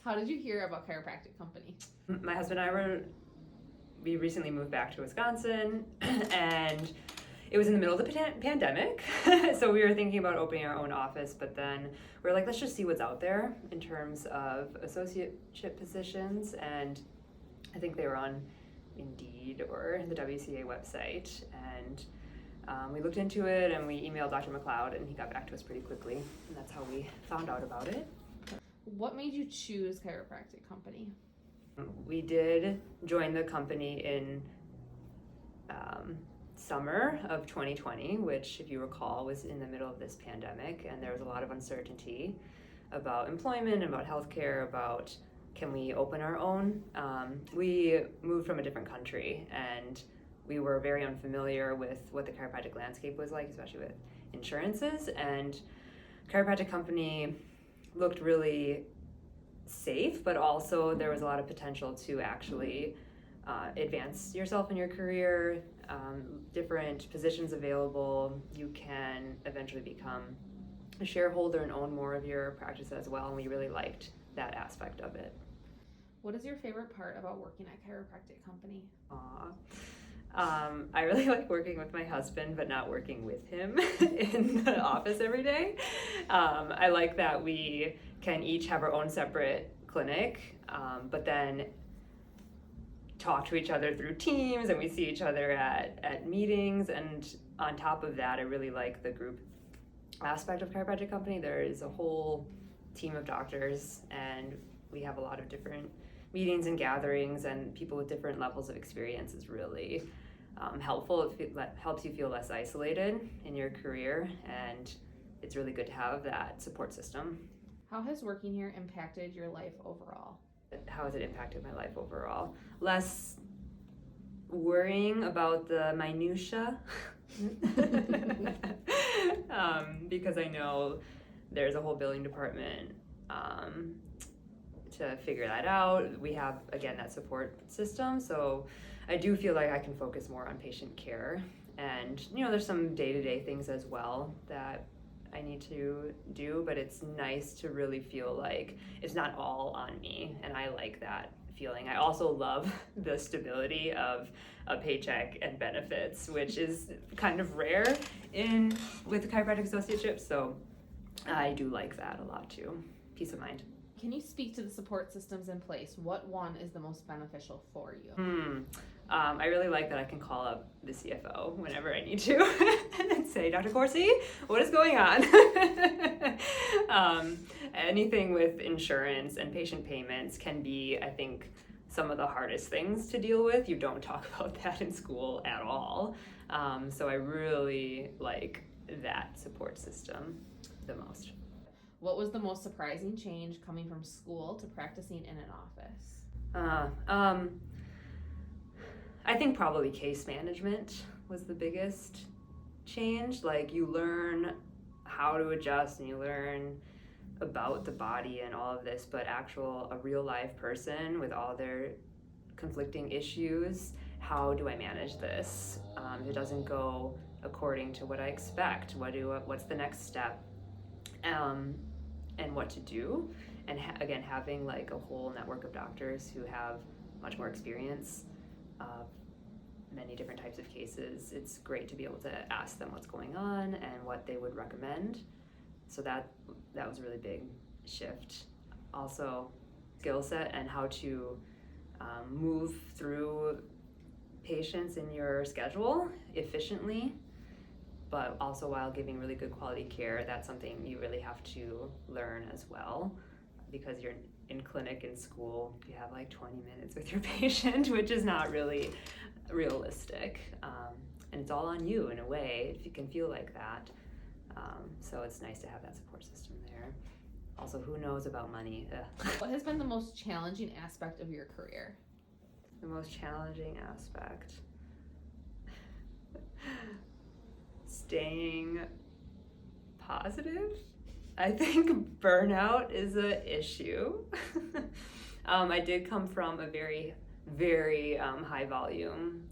How did you hear about Chiropractic Company? My husband and we recently moved back to Wisconsin, and it was in the middle of the pandemic. So we were thinking about opening our own office, but then we were like, let's just see what's out there in terms of associateship positions. And I think they were on Indeed or the WCA website. And we looked into it, and we emailed Dr. McLeod, and he got back to us pretty quickly. And that's how we found out about it. What made you choose Chiropractic Company? We did join the company in summer of 2020, which, if you recall, was in the middle of this pandemic, and there was a lot of uncertainty about employment, about healthcare, about can we open our own. We moved from a different country, and we were very unfamiliar with what the chiropractic landscape was like, especially with insurances. And Chiropractic Company looked really safe, but also there was a lot of potential to actually advance yourself in your career, different positions available. You can eventually become a shareholder and own more of your practice as well, and we really liked that aspect of it. What is your favorite part about working at Chiropractic Company? I really like working with my husband, but not working with him in the office every day. I like that we can each have our own separate clinic, but then talk to each other through Teams, and we see each other at meetings. And on top of that, I really like the group aspect of Chiropractic Company. There is a whole team of doctors, and we have a lot of different meetings and gatherings, and people with different levels of experience is really helpful. It helps you feel less isolated in your career, and it's really good to have that support system. How has working here impacted your life overall? How has it impacted my life overall? Less worrying about the minutia because I know there's a whole billing department to figure that out. We have, again, that support system, so I do feel like I can focus more on patient care. And there's some day-to-day things as well that I need to do, but it's nice to really feel like it's not all on me, and I like that feeling. I also love the stability of a paycheck and benefits, which is kind of rare with chiropractic associateship, so I do like that a lot too. Peace of mind. Can you speak to the support systems in place? What one is the most beneficial for you? I really like that I can call up the CFO whenever I need to and say, Dr. Corsi, what is going on? Anything with insurance and patient payments can be, I think, some of the hardest things to deal with. You don't talk about that in school at all. So I really like that support system the most. What was the most surprising change coming from school to practicing in an office? I think probably case management was the biggest change. Like, you learn how to adjust, and you learn about the body and all of this, but a real live person with all their conflicting issues, how do I manage this? If it doesn't go according to what I expect, what's the next step? And what to do. And again, having like a whole network of doctors who have much more experience of many different types of cases, it's great to be able to ask them what's going on and what they would recommend. So that was a really big shift. Also, skill set and how to move through patients in your schedule efficiently, but also while giving really good quality care. That's something you really have to learn as well, because you're in clinic in school, you have like 20 minutes with your patient, which is not really realistic. And it's all on you in a way, if you can feel like that. So it's nice to have that support system there. Also, who knows about money? What has been the most challenging aspect of your career? The most challenging aspect? Staying positive. I think burnout is an issue. I did come from a very, very high volume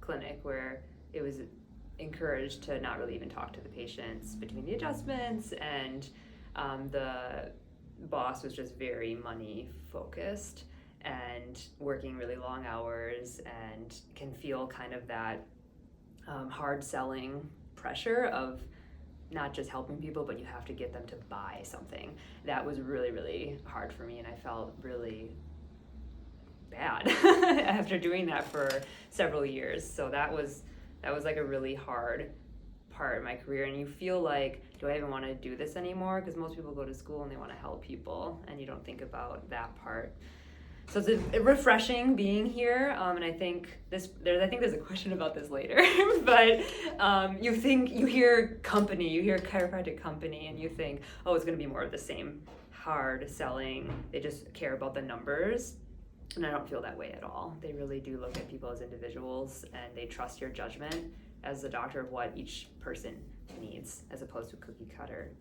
clinic where it was encouraged to not really even talk to the patients between the adjustments, and the boss was just very money focused and working really long hours, and can feel kind of that hard selling pressure of not just helping people, but you have to get them to buy something. That was really, really hard for me, and I felt really bad after doing that for several years. So that was like a really hard part of my career, and you feel like, do I even want to do this anymore? Because most people go to school and they want to help people, and you don't think about that part. So it's refreshing being here, and I think there's a question about this later, but you hear chiropractic company, and you think, oh, it's going to be more of the same hard selling. They just care about the numbers, and I don't feel that way at all. They really do look at people as individuals, and they trust your judgment as a doctor of what each person needs, as opposed to cookie cutter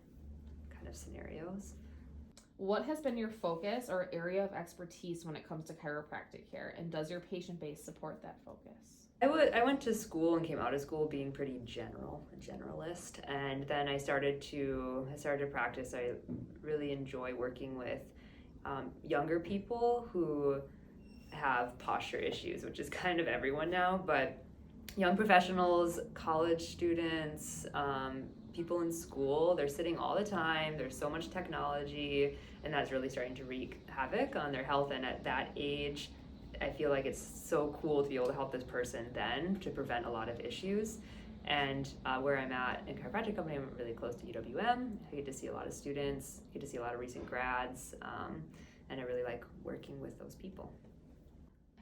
kind of scenarios. What has been your focus or area of expertise when it comes to chiropractic care, and does your patient base support that focus? I went to school and came out of school being pretty generalist, and then I started to practice. I really enjoy working with younger people who have posture issues, which is kind of everyone now, but young professionals, college students, people in school, they're sitting all the time, there's so much technology, and that's really starting to wreak havoc on their health. And at that age, I feel like it's so cool to be able to help this person then to prevent a lot of issues. And where I'm at in Chiropractic Company, I'm really close to UWM. I get to see a lot of students, get to see a lot of recent grads, and I really like working with those people.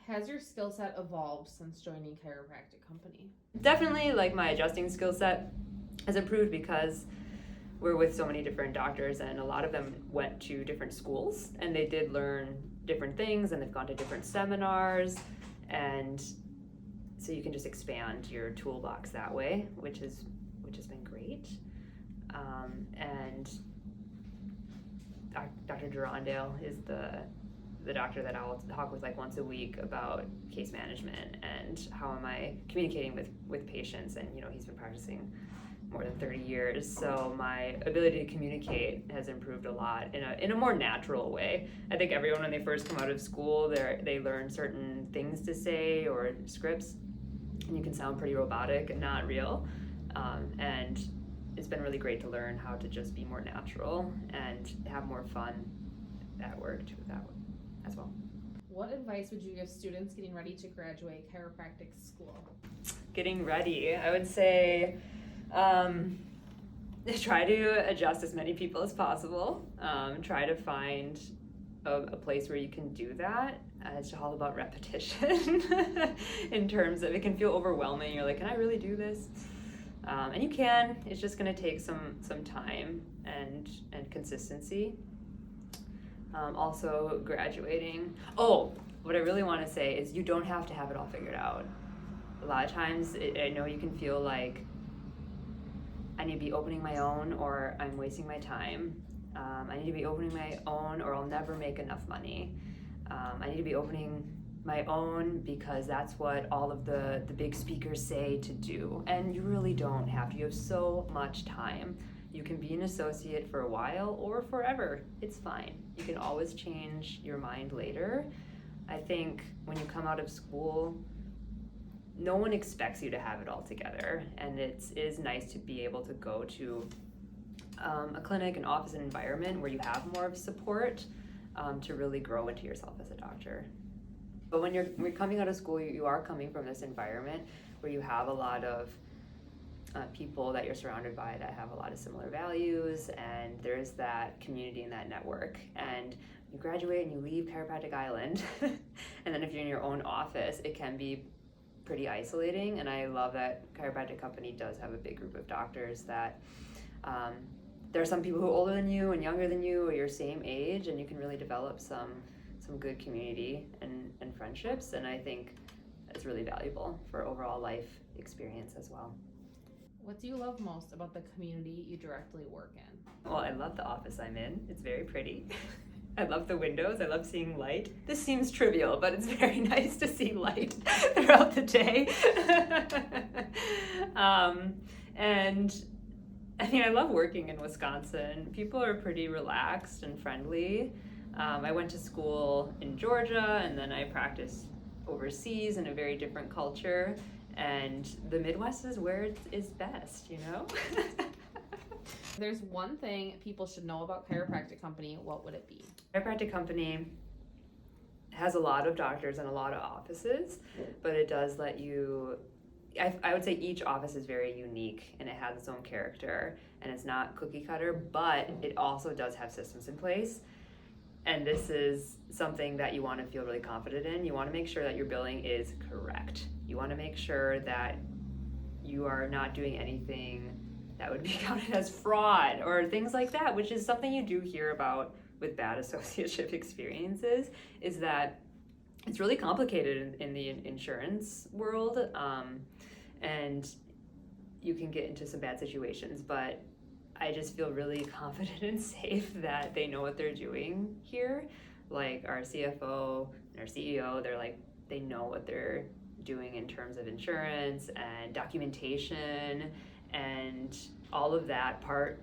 Has your skill set evolved since joining Chiropractic Company? Definitely, like, my adjusting skill set has improved because we're with so many different doctors, and a lot of them went to different schools, and they did learn different things, and they've gone to different seminars, and so you can just expand your toolbox that way, which has been great. And Dr. Durandale is the doctor that I'll talk with like once a week about case management and how am I communicating with patients. And he's been practicing more than 30 years, so my ability to communicate has improved a lot in a more natural way. I think everyone, when they first come out of school, they learn certain things to say or scripts, and you can sound pretty robotic and not real. And it's been really great to learn how to just be more natural and have more fun at work too, that way as well. What advice would you give students getting ready to graduate chiropractic school? Getting ready, I would say try to adjust as many people as possible. Try to find a place where you can do that. It's all about repetition in terms of, it can feel overwhelming. You're like, can I really do this? And you can. It's just going to take some time and consistency. Also graduating. Oh, what I really want to say is you don't have to have it all figured out. A lot of times I know you can feel like I need to be opening my own or I'm wasting my time. I need to be opening my own or I'll never make enough money. I need to be opening my own because that's what all of the big speakers say to do. And you really don't have to. You have so much time. You can be an associate for a while or forever. It's fine. You can always change your mind later. I think when you come out of school, no one expects you to have it all together, and it is nice to be able to go to a clinic, an office, an environment where you have more of support to really grow into yourself as a doctor. But when you're coming out of school, you are coming from this environment where you have a lot of people that you're surrounded by that have a lot of similar values, and there's that community and that network. And you graduate and you leave Chiropractic Island, and then if you're in your own office, it can be pretty isolating. And I love that Chiropractic Company does have a big group of doctors that there are some people who are older than you and younger than you or your same age, and you can really develop some good community and friendships, and I think it's really valuable for overall life experience as well. What do you love most about the community you directly work in? Well, I love the office I'm in. It's very pretty. I love the windows. I love seeing light. This seems trivial, but it's very nice to see light throughout the day. And I mean, I love working in Wisconsin. People are pretty relaxed and friendly. I went to school in Georgia, and then I practiced overseas in a very different culture. And the Midwest is where it is best, you know? There's one thing people should know about Chiropractic Company, what would it be? Chiropractic Company has a lot of doctors and a lot of offices, but it does let you, I would say each office is very unique and it has its own character and it's not cookie cutter, but it also does have systems in place. And this is something that you want to feel really confident in. You want to make sure that your billing is correct. You want to make sure that you are not doing anything that would be counted as fraud or things like that, which is something you do hear about with bad associateship experiences, is that it's really complicated in the insurance world, and you can get into some bad situations, but I just feel really confident and safe that they know what they're doing here. Like our CFO and our CEO, they know what they're doing in terms of insurance and documentation and all of that part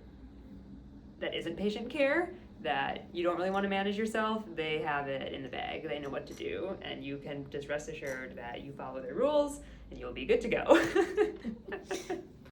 that isn't patient care that you don't really want to manage yourself. They have it in the bag. They know what to do, and you can just rest assured that you follow their rules and you'll be good to go.